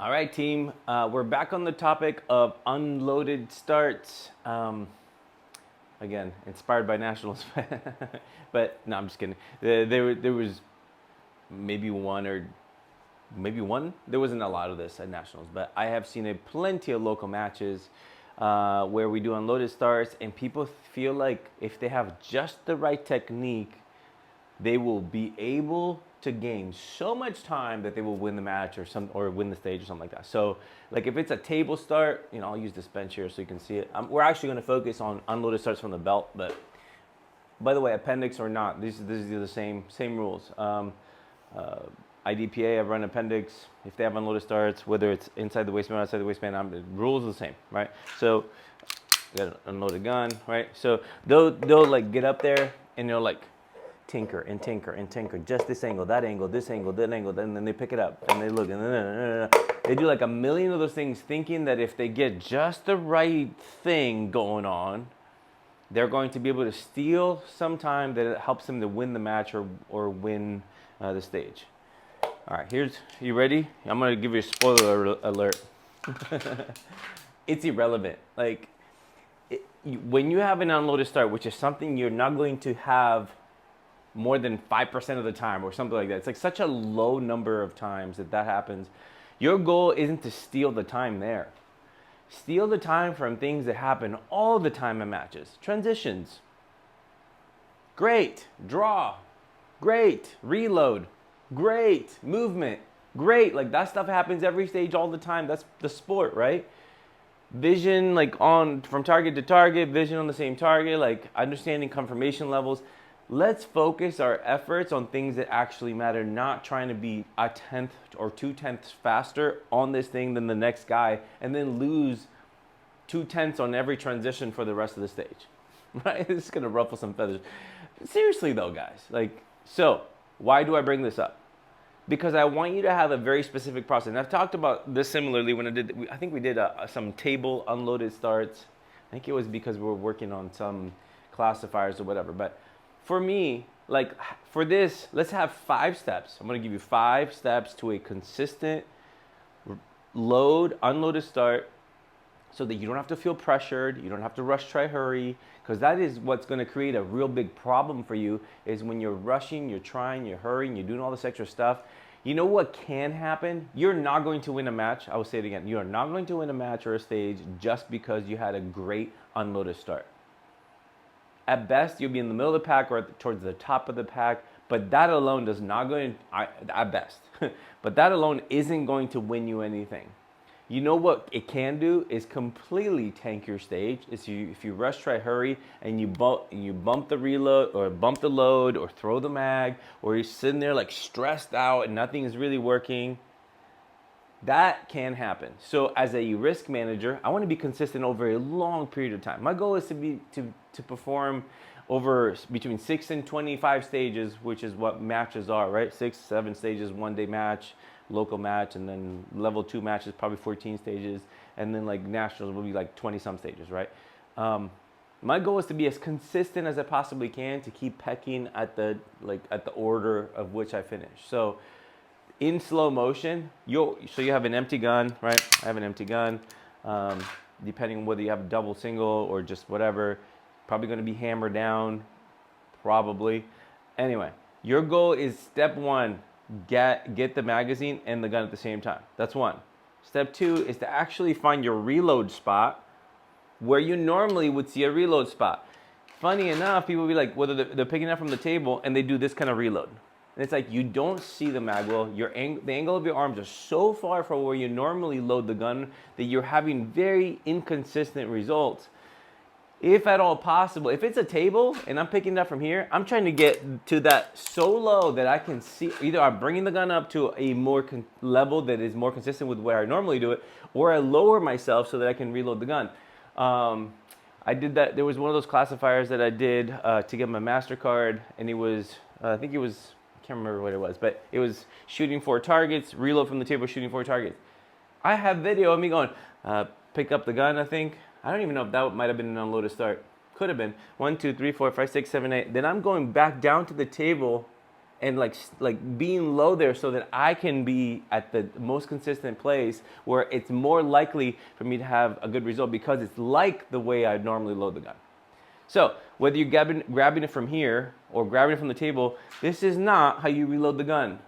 All right, team. We're back on the topic of unloaded starts. Again, inspired by Nationals, but no, I'm just kidding. There was maybe one or maybe one. There wasn't a lot of this at Nationals, but I have seen plenty of local matches where we do unloaded starts, and people feel like if they have just the right technique, they will be able to gain so much time that they will win the match or win the stage or something like that. So like if it's a table start, I'll use this bench here so you can see it. We're actually going to focus on unloaded starts from the belt, but by the way, appendix or not, these are the same rules. IDPA, I run appendix. If they have unloaded starts, whether it's inside the waistband or outside the waistband, the rules are the same, right? So got an unloaded gun, right? So they'll like get up there and they'll like tinker and tinker and tinker, just this angle, that angle, this angle, that angle, and then they pick it up and they look and they do like a million of those things, thinking that if they get just the right thing going on, they're going to be able to steal some time that it helps them to win the match or win the stage. All right, you ready? I'm gonna give you a spoiler alert. It's irrelevant. Like when you have an unloaded start, which is something you're not going to have more than 5% of the time or something like that. It's like such a low number of times that happens. Your goal isn't to steal the time there. Steal the time from things that happen all the time in matches. Transitions. Great. Draw. Great. Reload. Great. Movement. Great. Like that stuff happens every stage all the time. That's the sport, right? Vision like from target to target, vision on the same target, like understanding confirmation levels. Let's focus our efforts on things that actually matter, not trying to be a tenth or 2/10 faster on this thing than the next guy and then lose 2/10 on every transition for the rest of the stage, right? This is gonna ruffle some feathers. Seriously though, guys, so why do I bring this up? Because I want you to have a very specific process. And I've talked about this similarly when I think we did some table unloaded starts. I think it was because we were working on some classifiers or whatever, but for me, for this, let's have 5 steps. I'm going to give you 5 steps to a consistent unloaded start so that you don't have to feel pressured. You don't have to rush, try, hurry, because that is what's going to create a real big problem for you is when you're rushing, you're trying, you're hurrying, you're doing all this extra stuff. You know what can happen? You're not going to win a match. I will say it again. You are not going to win a match or a stage just because you had a great unloaded start. At best, you'll be in the middle of the pack or towards the top of the pack, but that alone does not go at best. But that alone isn't going to win you anything. You know what it can do is completely tank your stage. If you rush, try, hurry, and you bump the reload or bump the load or throw the mag, or you're sitting there like stressed out and nothing is really working. That can happen. So as a risk manager, I want to be consistent over a long period of time. My goal is to perform over between 6 and 25 stages, which is what matches are, right? 6, 7 stages, 1-day match, local match, and then level 2 matches, probably 14 stages, and then like nationals will be like 20 some stages, right? My goal is to be as consistent as I possibly can to keep pecking at the order of which I finish. So in slow motion, you have an empty gun, right? I have an empty gun. Depending on whether you have a double, single, or just whatever, probably going to be hammered down, probably. Anyway, your goal is step 1, get the magazine and the gun at the same time. That's 1. Step 2 is to actually find your reload spot where you normally would see a reload spot. Funny enough, people will be like, whether they're picking up from the table and they do this kind of reload. And it's like you don't see the mag well. The angle of your arms are so far from where you normally load the gun that you're having very inconsistent results. If at all possible, if it's a table and I'm picking it up from here, I'm trying to get to that so low that I can see, either I'm bringing the gun up to a more level that is more consistent with where I normally do it, or I lower myself so that I can reload the gun. I did that. There was one of those classifiers that I did to get my MasterCard, and it was, I can't remember what it was, but it was shooting 4 targets, reload from the table, shooting 4 targets. I have video of me going, pick up the gun, I think. I don't even know if that might have been an unloaded start. Could have been. 1, 2, 3, 4, 5, 6, 7, 8. Then I'm going back down to the table and like being low there so that I can be at the most consistent place where it's more likely for me to have a good result because it's like the way I normally load the gun. So whether you're grabbing it from here or grabbing it from the table, this is not how you reload the gun.